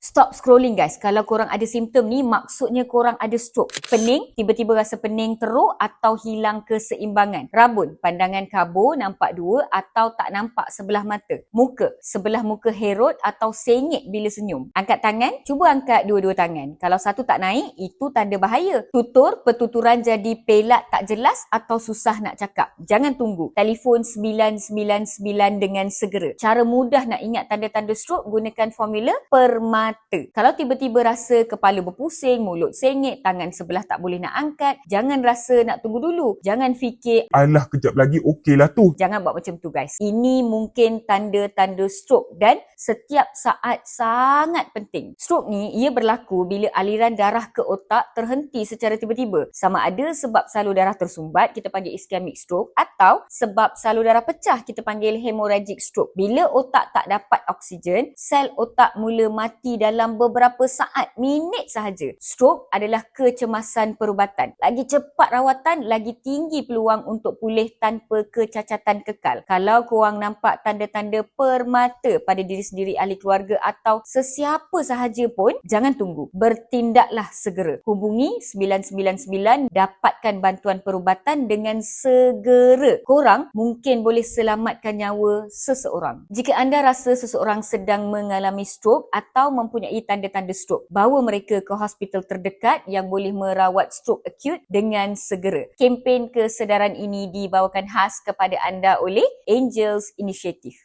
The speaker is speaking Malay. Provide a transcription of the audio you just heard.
Stop scrolling guys. Kalau korang ada simptom ni, maksudnya korang ada stroke. Pening, tiba-tiba rasa pening teruk atau hilang keseimbangan. Rabun, pandangan kabur, nampak dua atau tak nampak sebelah mata. Muka, sebelah muka herut atau sengit bila senyum. Angkat tangan, cuba angkat dua-dua tangan. Kalau satu tak naik, itu tanda bahaya. Tutur, pertuturan jadi pelat tak jelas atau susah nak cakap. Jangan tunggu. Telefon 999 dengan segera. Cara mudah nak ingat tanda-tanda stroke, gunakan formula permata. Kalau tiba-tiba rasa kepala berpusing, mulut sengit, tangan sebelah tak boleh nak angkat, jangan rasa nak tunggu dulu. Jangan fikir, alah kejap lagi okey lah tu. Jangan buat macam tu guys. Ini mungkin tanda-tanda stroke dan setiap saat sangat penting. Stroke ni ia berlaku bila aliran darah ke otak terhenti secara tiba-tiba. Sama ada sebab salur darah tersumbat, kita panggil ischemic stroke, atau sebab salur darah pecah, kita panggil hemorrhagic stroke. Bila otak tak dapat oksigen, sel otak mula mati dalam beberapa saat, minit sahaja. Stroke adalah kecemasan perubatan. Lagi cepat rawatan, lagi tinggi peluang untuk pulih tanpa kecacatan kekal. Kalau korang nampak tanda-tanda permata pada diri sendiri, ahli keluarga atau sesiapa sahaja pun, jangan tunggu. Bertindaklah segera. Hubungi 999, dapatkan bantuan perubatan dengan segera. Korang mungkin boleh selamatkan nyawa seseorang. Jika anda rasa seseorang sedang mengalami stroke atau mempunyai tanda-tanda stroke, bawa mereka ke hospital terdekat yang boleh merawat stroke acute dengan segera. Kempen kesedaran ini dibawakan khas kepada anda oleh Angels Initiative.